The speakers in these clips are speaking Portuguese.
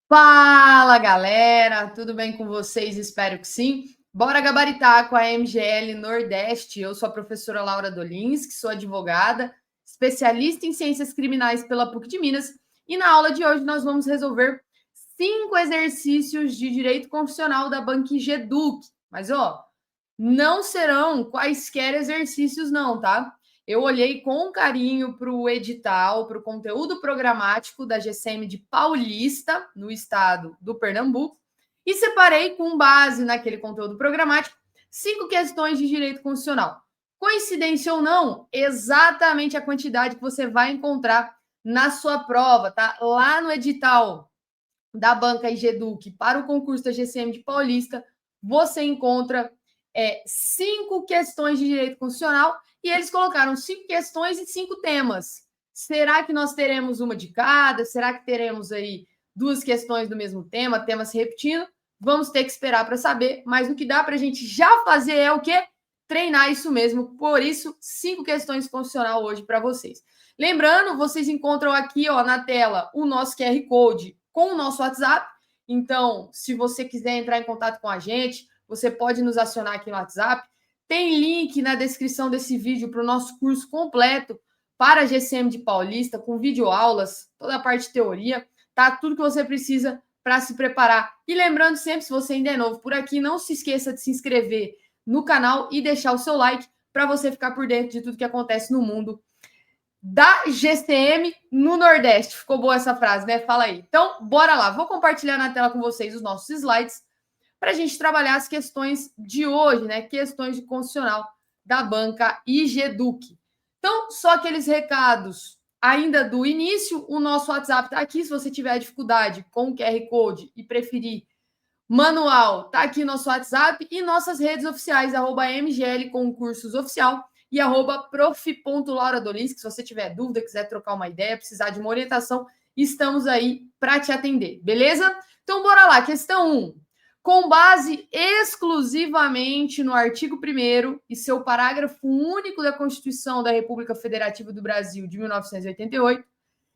Fala, galera! Tudo bem com vocês? Espero que sim. Bora gabaritar com a MGL Nordeste. Eu sou a professora Laura Dolinski, sou advogada, especialista em ciências criminais pela PUC de Minas, e na aula de hoje nós vamos resolver 5 exercícios de direito constitucional da Banque Geduc. Mas, não serão quaisquer exercícios, não, tá? Eu olhei com carinho para o edital, para o conteúdo programático da GCM de Paulista, no estado do Pernambuco, e separei, com base naquele conteúdo programático, 5 questões de direito constitucional. Coincidência ou não, exatamente a quantidade que você vai encontrar na sua prova, tá? Lá no edital da Banca Geduc para o concurso da GCM de Paulista, você encontra 5 questões de direito constitucional e eles colocaram 5 questões e 5 temas. Será que nós teremos uma de cada? Será que teremos aí 2 questões do mesmo tema, temas se repetindo? Vamos ter que esperar para saber, mas o que dá para a gente já fazer é o quê? Treinar isso mesmo. Por isso, 5 questões constitucional hoje para vocês. Lembrando, vocês encontram aqui na tela o nosso QR Code com o nosso WhatsApp. Então, se você quiser entrar em contato com a gente, você pode nos acionar aqui no WhatsApp. Tem link na descrição desse vídeo para o nosso curso completo para a GCM de Paulista, com videoaulas, toda a parte de teoria, tá? Tudo que você precisa para se preparar. E lembrando sempre, se você ainda é novo por aqui, não se esqueça de se inscrever no canal e deixar o seu like para você ficar por dentro de tudo que acontece no mundo da GCM no Nordeste. Ficou boa essa frase, né? Fala aí. Então, bora lá. Vou compartilhar na tela com vocês os nossos slides para a gente trabalhar as questões de hoje, né? Questões de constitucional da banca IGEDUC. Então, só aqueles recados ainda do início. O nosso WhatsApp está aqui. Se você tiver dificuldade com o QR Code e preferir manual, tá aqui nosso WhatsApp e nossas redes oficiais, @MGL Concursos Oficial e @prof.lauradolins, se você tiver dúvida, quiser trocar uma ideia, precisar de uma orientação, estamos aí para te atender, beleza? Então, bora lá, questão 1. Com base exclusivamente no artigo 1º e seu parágrafo único da Constituição da República Federativa do Brasil de 1988,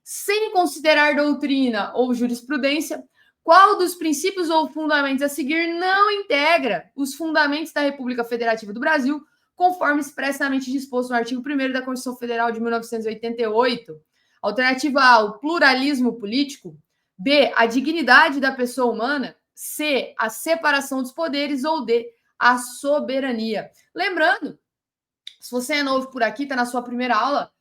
sem considerar doutrina ou jurisprudência, qual dos princípios ou fundamentos a seguir não integra os fundamentos da República Federativa do Brasil, conforme expressamente disposto no artigo 1º da Constituição Federal de 1988? Alternativa A, o pluralismo político. B, a dignidade da pessoa humana. C, a separação dos poderes. Ou D, a soberania. Lembrando, se você é novo por aqui, está na sua primeira aula,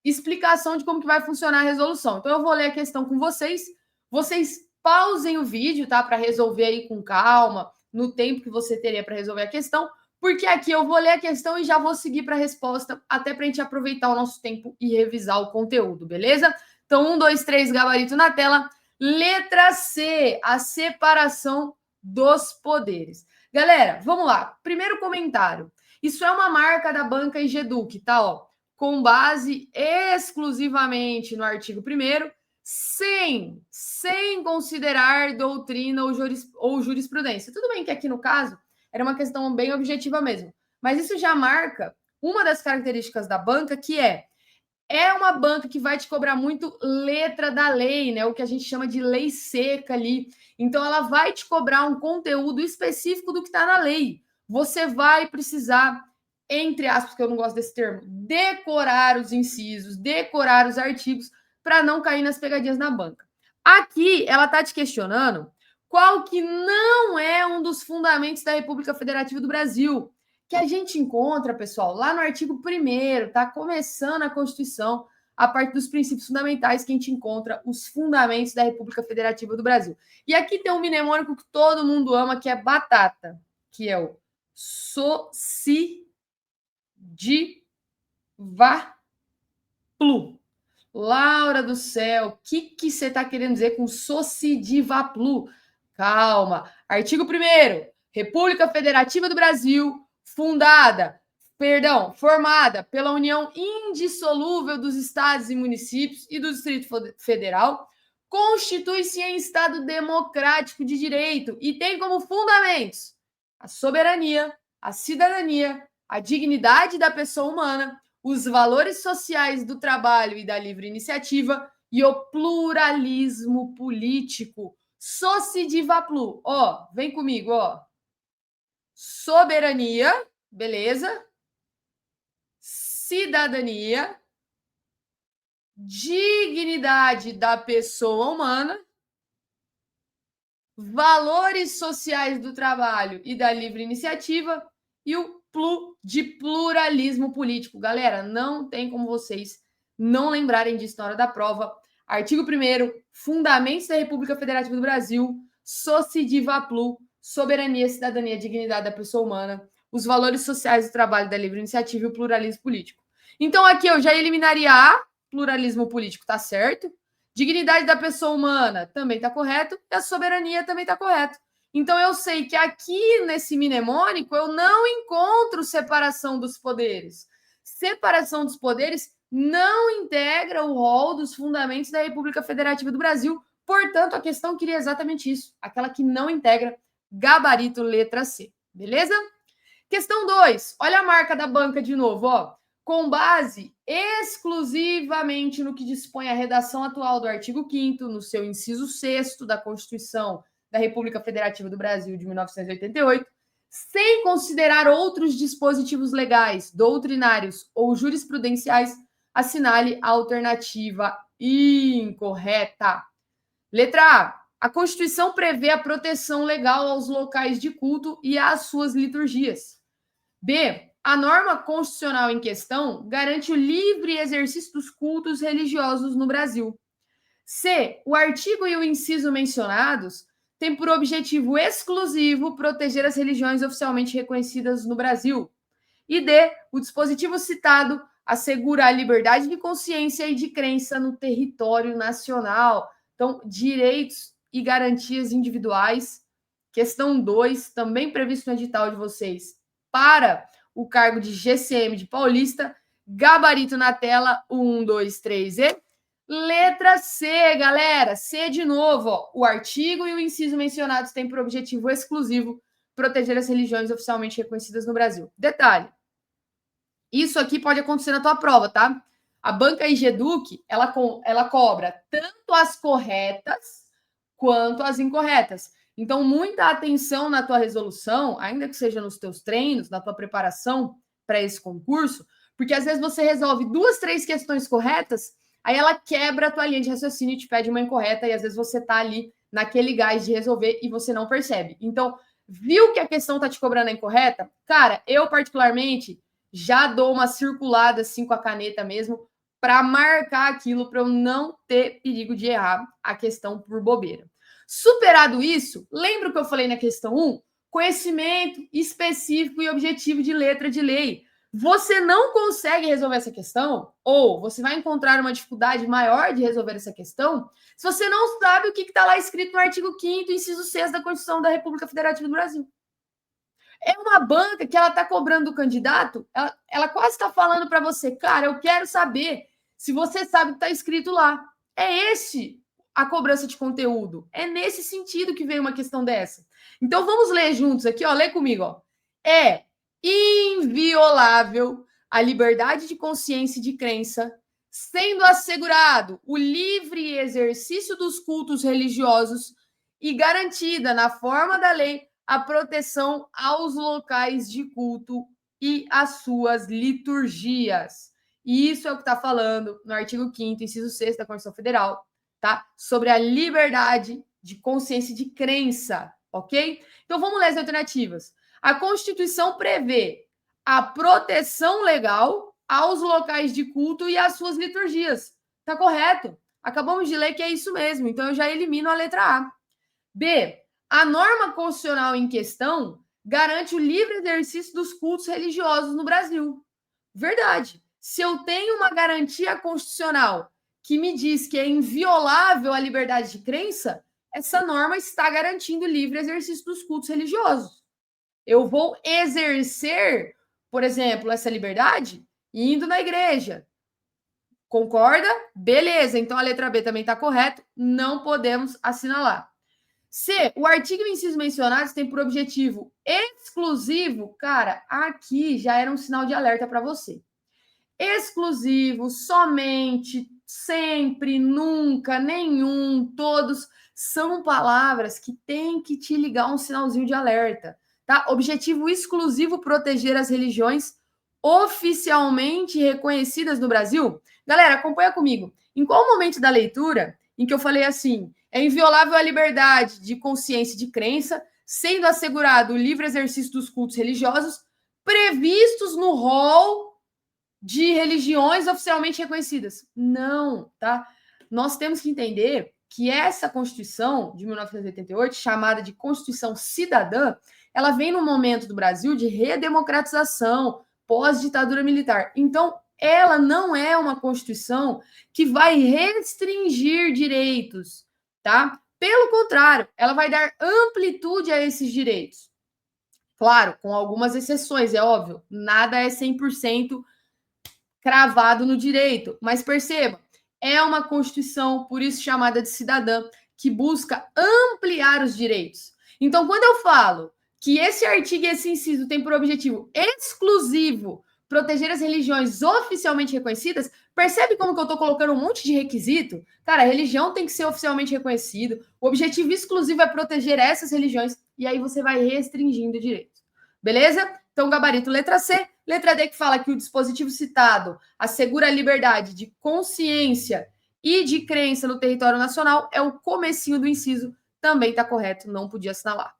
explicação de como que vai funcionar a resolução. Então, eu vou ler a questão com vocês. Vocês pausem o vídeo, tá? Para resolver aí com calma, no tempo que você teria para resolver a questão, porque aqui eu vou ler a questão e já vou seguir para a resposta, até para a gente aproveitar o nosso tempo e revisar o conteúdo, beleza? Então, 1, 2, 3, gabarito na tela. Letra C, a separação dos poderes. Galera, vamos lá. Primeiro comentário. Isso é uma marca da banca IGEDUC, tá? Com base exclusivamente no artigo 1º, sem considerar doutrina ou jurisprudência. Tudo bem que aqui no caso era uma questão bem objetiva mesmo, mas isso já marca uma das características da banca, que é uma banca que vai te cobrar muito letra da lei, né? O que a gente chama de lei seca ali. Então, ela vai te cobrar um conteúdo específico do que está na lei. Você vai precisar, entre aspas, que eu não gosto desse termo, decorar os incisos, decorar os artigos, para não cair nas pegadinhas da banca. Aqui, ela está te questionando qual que não é um dos fundamentos da República Federativa do Brasil, que a gente encontra, pessoal, lá no artigo 1º, tá começando a Constituição, a parte dos princípios fundamentais, que a gente encontra os fundamentos da República Federativa do Brasil. E aqui tem um mnemônico que todo mundo ama, que é batata, que é o Socidivaplu. Laura do céu, o que você está querendo dizer com Socidivaplu? Calma. Artigo 1º, República Federativa do Brasil, formada pela união indissolúvel dos estados e municípios e do Distrito Federal, constitui-se em Estado democrático de direito e tem como fundamentos a soberania, a cidadania, a dignidade da pessoa humana, os valores sociais do trabalho e da livre iniciativa e o pluralismo político. Sociedivaplu, ó, vem comigo, ó. Soberania, beleza? Cidadania, dignidade da pessoa humana, valores sociais do trabalho e da livre iniciativa e o plu de pluralismo político. Galera, não tem como vocês não lembrarem disso na hora da prova. Artigo 1º, Fundamentos da República Federativa do Brasil, Sociedivaplu, soberania, cidadania, dignidade da pessoa humana, os valores sociais do trabalho, da livre iniciativa e o pluralismo político. Então aqui eu já eliminaria a pluralismo político, tá certo? Dignidade da pessoa humana também está correto e a soberania também está correto. Então eu sei que aqui nesse mnemônico eu não encontro separação dos poderes. Separação dos poderes não integra o rol dos fundamentos da República Federativa do Brasil. Portanto, a questão queria exatamente isso, aquela que não integra, gabarito letra C. Beleza? Questão 2. Olha a marca da banca de novo, ó. Com base exclusivamente no que dispõe a redação atual do artigo 5º, no seu inciso 6º da Constituição da República Federativa do Brasil de 1988, sem considerar outros dispositivos legais, doutrinários ou jurisprudenciais, assinale a alternativa incorreta. Letra A. A Constituição prevê a proteção legal aos locais de culto e às suas liturgias. B. A norma constitucional em questão garante o livre exercício dos cultos religiosos no Brasil. C. O artigo e o inciso mencionados têm por objetivo exclusivo proteger as religiões oficialmente reconhecidas no Brasil. E D. O dispositivo citado assegura a liberdade de consciência e de crença no território nacional. Então, direitos e garantias individuais. Questão 2, também previsto no edital de vocês, para o cargo de GCM de Paulista, gabarito na tela, 1, 2, 3 e... Letra C, galera, C de novo, ó. O artigo e o inciso mencionados têm por objetivo exclusivo proteger as religiões oficialmente reconhecidas no Brasil. Detalhe, isso aqui pode acontecer na tua prova, tá? A banca IGEDUC, ela cobra tanto as corretas quanto as incorretas. Então, muita atenção na tua resolução, ainda que seja nos teus treinos, na tua preparação para esse concurso, porque às vezes você resolve 2, 3 questões corretas, aí ela quebra a tua linha de raciocínio e te pede uma incorreta, e às vezes você tá ali naquele gás de resolver e você não percebe. Então, viu que a questão tá te cobrando a incorreta? Cara, eu particularmente já dou uma circulada assim com a caneta mesmo para marcar aquilo, para eu não ter perigo de errar a questão por bobeira. Superado isso, lembra o que eu falei na questão 1? Conhecimento específico e objetivo de letra de lei. Você não consegue resolver essa questão, ou você vai encontrar uma dificuldade maior de resolver essa questão, se você não sabe o que está lá escrito no artigo 5º, inciso 6 da Constituição da República Federativa do Brasil. É uma banca que ela está cobrando do candidato, ela quase está falando para você, cara, eu quero saber se você sabe o que está escrito lá. É esse a cobrança de conteúdo. É nesse sentido que veio uma questão dessa. Então, vamos ler juntos aqui, ó. Lê comigo, ó. É inviolável a liberdade de consciência e de crença, sendo assegurado o livre exercício dos cultos religiosos e garantida, na forma da lei, a proteção aos locais de culto e às suas liturgias. E isso é o que está falando no artigo 5º, inciso 6 da Constituição Federal, tá? Sobre a liberdade de consciência e de crença, ok? Então, vamos ler as alternativas. A Constituição prevê a proteção legal aos locais de culto e às suas liturgias. Tá correto. Acabamos de ler que é isso mesmo. Então, eu já elimino a letra A. B. A norma constitucional em questão garante o livre exercício dos cultos religiosos no Brasil. Verdade. Se eu tenho uma garantia constitucional que me diz que é inviolável a liberdade de crença, essa norma está garantindo o livre exercício dos cultos religiosos. Eu vou exercer, por exemplo, essa liberdade indo na igreja. Concorda? Beleza. Então a letra B também está correta. Não podemos assinalar. C. O artigo e o inciso mencionados tem por objetivo exclusivo. Cara, aqui já era um sinal de alerta para você. Exclusivo, somente, sempre, nunca, nenhum, todos são palavras que têm que te ligar um sinalzinho de alerta, tá? Objetivo exclusivo: proteger as religiões oficialmente reconhecidas no Brasil. Galera, acompanha comigo. Em qual momento da leitura em que eu falei assim: é inviolável a liberdade de consciência e de crença, sendo assegurado o livre exercício dos cultos religiosos previstos no rol de religiões oficialmente reconhecidas? Não, tá? Nós temos que entender que essa Constituição de 1988, chamada de Constituição Cidadã, ela vem num momento do Brasil de redemocratização, pós-ditadura militar. Então, ela não é uma Constituição que vai restringir direitos, tá? Pelo contrário, ela vai dar amplitude a esses direitos. Claro, com algumas exceções, é óbvio, nada é 100% cravado no direito, mas perceba, é uma Constituição, por isso chamada de cidadã, que busca ampliar os direitos. Então, quando eu falo que esse artigo e esse inciso tem por objetivo exclusivo proteger as religiões oficialmente reconhecidas, percebe como que eu estou colocando um monte de requisito? Cara, a religião tem que ser oficialmente reconhecida, o objetivo exclusivo é proteger essas religiões, e aí você vai restringindo direitos. Beleza? Então, gabarito letra C. Letra D, que fala que o dispositivo citado assegura a liberdade de consciência e de crença no território nacional, é o comecinho do inciso. Também está correto, não podia assinalar.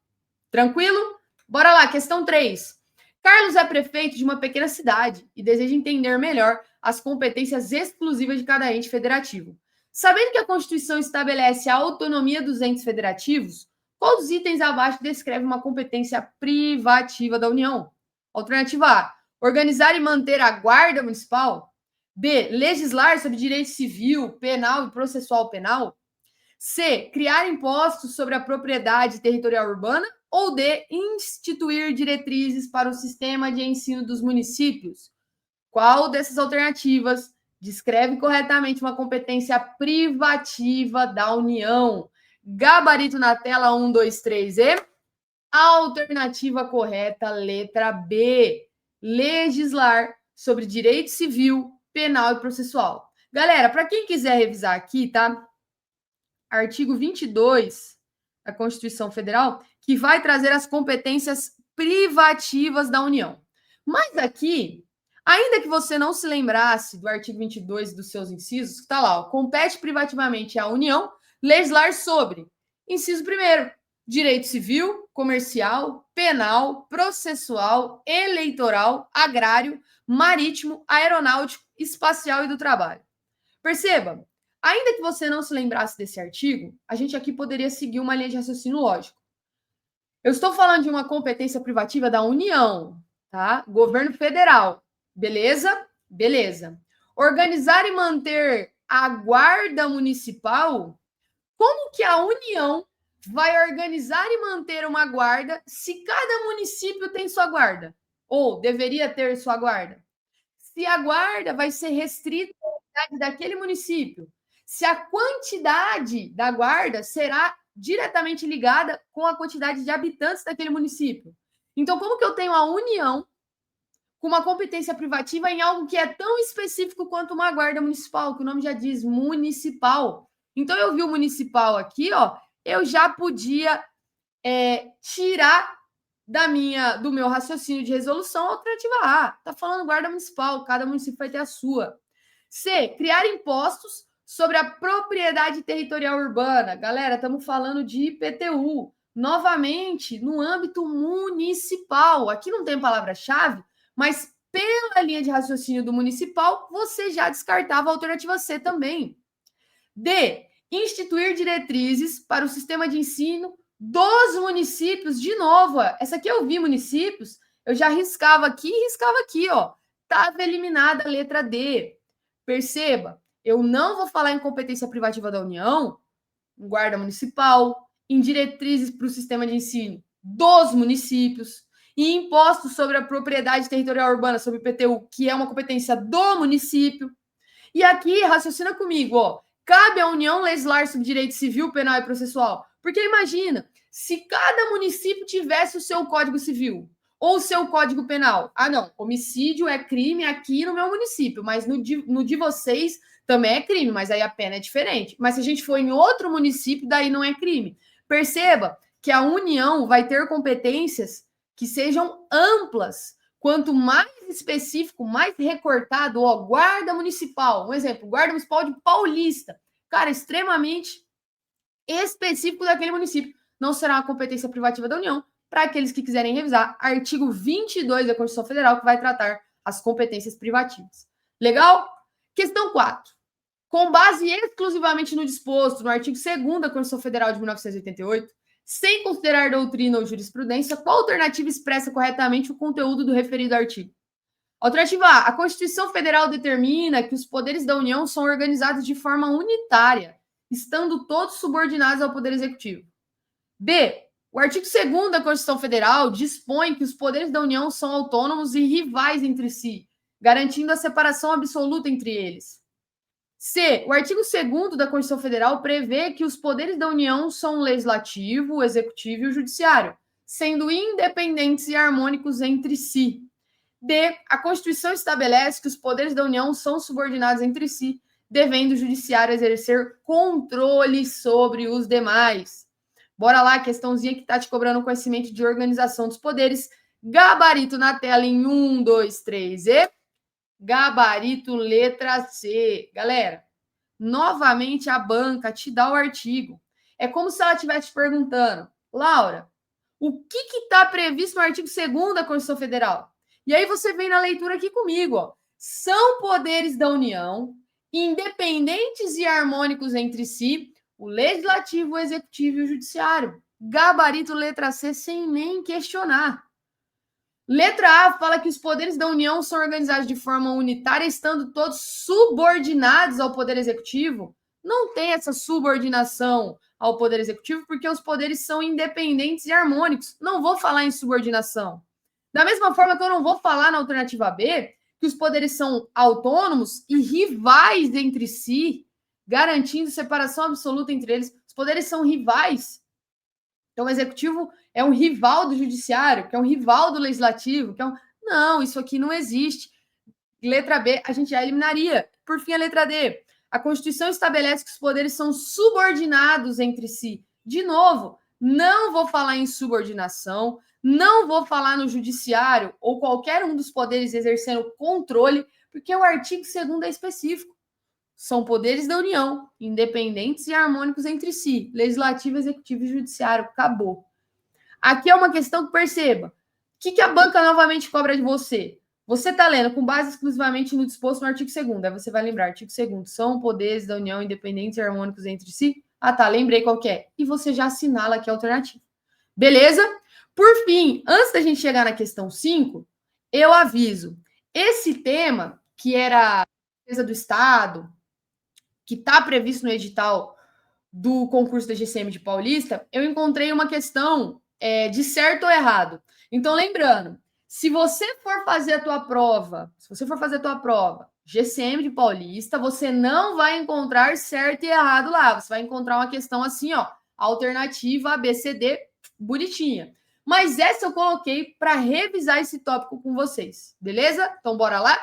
Tranquilo? Bora lá, questão 3. Carlos é prefeito de uma pequena cidade e deseja entender melhor as competências exclusivas de cada ente federativo. Sabendo que a Constituição estabelece a autonomia dos entes federativos, qual dos itens abaixo descreve uma competência privativa da União? Alternativa A: organizar e manter a guarda municipal. B: legislar sobre direito civil, penal e processual penal. C: criar impostos sobre a propriedade territorial urbana. Ou D: instituir diretrizes para o sistema de ensino dos municípios. Qual dessas alternativas descreve corretamente uma competência privativa da União? Gabarito na tela, 1, 2, 3 e... Alternativa correta, letra B. Legislar sobre direito civil, penal e processual. Galera, para quem quiser revisar aqui, tá? Artigo 22 da Constituição Federal, que vai trazer as competências privativas da União. Mas aqui, ainda que você não se lembrasse do artigo 22 e dos seus incisos, está lá, ó, compete privativamente à União legislar sobre, inciso 1º, direito civil, comercial, penal, processual, eleitoral, agrário, marítimo, aeronáutico, espacial e do trabalho. Perceba, ainda que você não se lembrasse desse artigo, a gente aqui poderia seguir uma linha de raciocínio lógico. Eu estou falando de uma competência privativa da União, tá? Governo federal. Beleza? Beleza. Organizar e manter a guarda municipal. Como que a União vai organizar e manter uma guarda se cada município tem sua guarda? Ou deveria ter sua guarda? Se a guarda vai ser restrita à unidade daquele município, se a quantidade da guarda será diretamente ligada com a quantidade de habitantes daquele município. Então, como que eu tenho a União com uma competência privativa em algo que é tão específico quanto uma guarda municipal, que o nome já diz, municipal? Então, eu vi o municipal aqui, ó, eu já podia tirar do meu raciocínio de resolução a alternativa A. Está falando guarda municipal, cada município vai ter a sua. C: criar impostos sobre a propriedade territorial urbana. Galera, estamos falando de IPTU. Novamente, no âmbito municipal. Aqui não tem palavra-chave, mas pela linha de raciocínio do municipal, você já descartava a alternativa C também. D: instituir diretrizes para o sistema de ensino dos municípios. De novo, essa aqui eu vi municípios, eu já riscava aqui e riscava aqui, ó. Estava eliminada a letra D. Perceba, eu não vou falar em competência privativa da União, em guarda municipal, em diretrizes para o sistema de ensino dos municípios, e impostos sobre a propriedade territorial urbana, sobre o IPTU, que é uma competência do município. E aqui, raciocina comigo, ó. Cabe à União legislar sobre direito civil, penal e processual. Porque imagina, se cada município tivesse o seu Código Civil, ou o seu Código Penal? Ah, não, homicídio é crime aqui no meu município, mas no de vocês também é crime, mas aí a pena é diferente. Mas se a gente for em outro município, daí não é crime. Perceba que a União vai ter competências que sejam amplas. Quanto mais específico, mais recortado, ó, guarda municipal, um exemplo, guarda municipal de Paulista, cara, extremamente específico daquele município. Não será uma competência privativa da União. Para aqueles que quiserem revisar, artigo 22 da Constituição Federal, que vai tratar as competências privativas. Legal? Questão 4. Com base exclusivamente no disposto no artigo 2º da Constituição Federal de 1988, sem considerar doutrina ou jurisprudência, qual alternativa expressa corretamente o conteúdo do referido artigo? Alternativa A. A Constituição Federal determina que os poderes da União são organizados de forma unitária, estando todos subordinados ao Poder Executivo. B. O artigo 2º da Constituição Federal dispõe que os poderes da União são autônomos e rivais entre si, garantindo a separação absoluta entre eles. C. O artigo 2º da Constituição Federal prevê que os poderes da União são o legislativo, o executivo e o judiciário, sendo independentes e harmônicos entre si. D. A Constituição estabelece que os poderes da União são subordinados entre si, devendo o judiciário exercer controle sobre os demais. Bora lá, questãozinha que tá te cobrando conhecimento de organização dos poderes. Gabarito na tela em 1, 2, 3 e... Gabarito letra C. Galera, novamente a banca te dá o artigo. É como se ela estivesse te perguntando, Laura, o que está previsto no artigo 2º da Constituição Federal? E aí você vem na leitura aqui comigo, ó. São poderes da União, independentes e harmônicos entre si, o legislativo, o executivo e o judiciário. Gabarito letra C sem nem questionar. Letra A fala que os poderes da União são organizados de forma unitária, estando todos subordinados ao Poder Executivo. Não tem essa subordinação ao Poder Executivo, porque os poderes são independentes e harmônicos. Não vou falar em subordinação. Da mesma forma que eu não vou falar na alternativa B, que os poderes são autônomos e rivais entre si, garantindo separação absoluta entre eles. Os poderes são rivais. Então, o executivo é um rival do judiciário, que é um rival do legislativo, que é um... Não, isso aqui não existe. Letra B, a gente já eliminaria. Por fim, a letra D. A Constituição estabelece que os poderes são subordinados entre si. De novo, não vou falar em subordinação, não vou falar no judiciário ou qualquer um dos poderes exercendo controle, porque o artigo 2º é específico. São poderes da União, independentes e harmônicos entre si. Legislativo, executivo e judiciário. Acabou. Aqui é uma questão que perceba. O que a banca novamente cobra de você? Você está lendo com base exclusivamente no disposto no artigo 2º. Aí você vai lembrar, artigo 2º, são poderes da União independentes e harmônicos entre si? Ah, tá, lembrei qual que é. E você já assinala aqui a alternativa. Beleza? Por fim, antes da gente chegar na questão 5, eu aviso. Esse tema, que era a defesa do Estado, que está previsto no edital do concurso da GCM de Paulista, eu encontrei uma questão de certo ou errado. Então, lembrando, se você for fazer a tua prova, GCM de Paulista, você não vai encontrar certo e errado lá. Você vai encontrar uma questão assim, ó, alternativa ABCD, bonitinha. Mas essa eu coloquei para revisar esse tópico com vocês, beleza? Então, bora lá?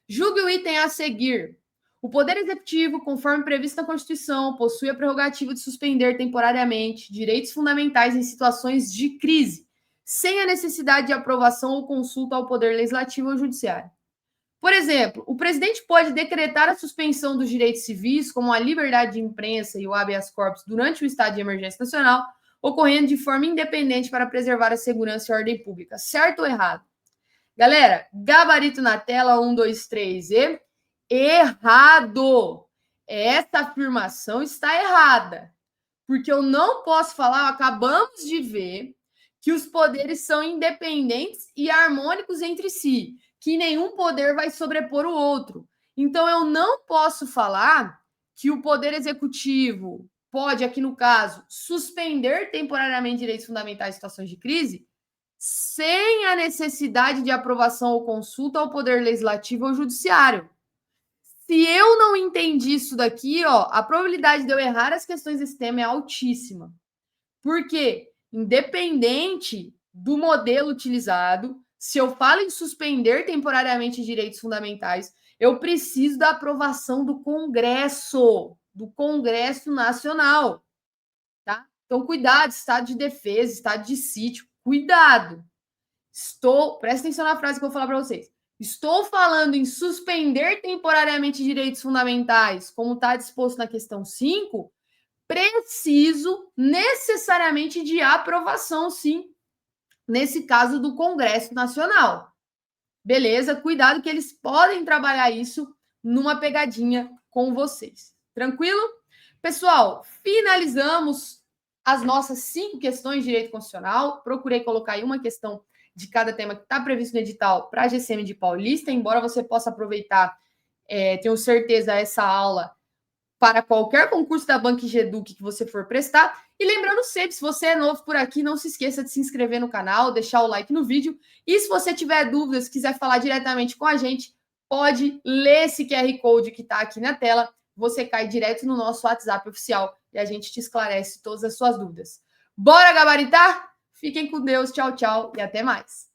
Julgue o item a seguir. O Poder Executivo, conforme previsto na Constituição, possui a prerrogativa de suspender temporariamente direitos fundamentais em situações de crise, sem a necessidade de aprovação ou consulta ao Poder Legislativo ou Judiciário. Por exemplo, o presidente pode decretar a suspensão dos direitos civis, como a liberdade de imprensa e o habeas corpus, durante o estado de emergência nacional, ocorrendo de forma independente para preservar a segurança e a ordem pública. Certo ou errado? Galera, gabarito na tela, 1, 2, 3 e... Errado! Essa afirmação está errada. Porque eu não posso falar, acabamos de ver que os poderes são independentes e harmônicos entre si, que nenhum poder vai sobrepor o outro. Então, eu não posso falar que o Poder Executivo pode, aqui no caso, suspender temporariamente direitos fundamentais em situações de crise, sem a necessidade de aprovação ou consulta ao Poder Legislativo ou Judiciário. Se eu não entendi isso daqui, ó, a probabilidade de eu errar as questões desse tema é altíssima. Porque, independente do modelo utilizado, se eu falo em suspender temporariamente direitos fundamentais, eu preciso da aprovação do Congresso Nacional, tá? Então, cuidado, estado de defesa, estado de sítio, cuidado. Presta atenção na frase que eu vou falar para vocês. Estou falando em suspender temporariamente direitos fundamentais, como está disposto na questão 5, preciso necessariamente de aprovação, sim, nesse caso do Congresso Nacional. Beleza? Cuidado que eles podem trabalhar isso numa pegadinha com vocês. Tranquilo? Pessoal, finalizamos as nossas 5 questões de direito constitucional. Procurei colocar aí uma questão de cada tema que está previsto no edital para a GCM de Paulista, embora você possa aproveitar, tenho certeza, essa aula para qualquer concurso da Banco Geduc que você for prestar. E lembrando sempre, se você é novo por aqui, não se esqueça de se inscrever no canal, deixar o like no vídeo. E se você tiver dúvidas, quiser falar diretamente com a gente, pode ler esse QR Code que está aqui na tela. Você cai direto no nosso WhatsApp oficial e a gente te esclarece todas as suas dúvidas. Bora gabaritar? Fiquem com Deus, tchau, tchau e até mais.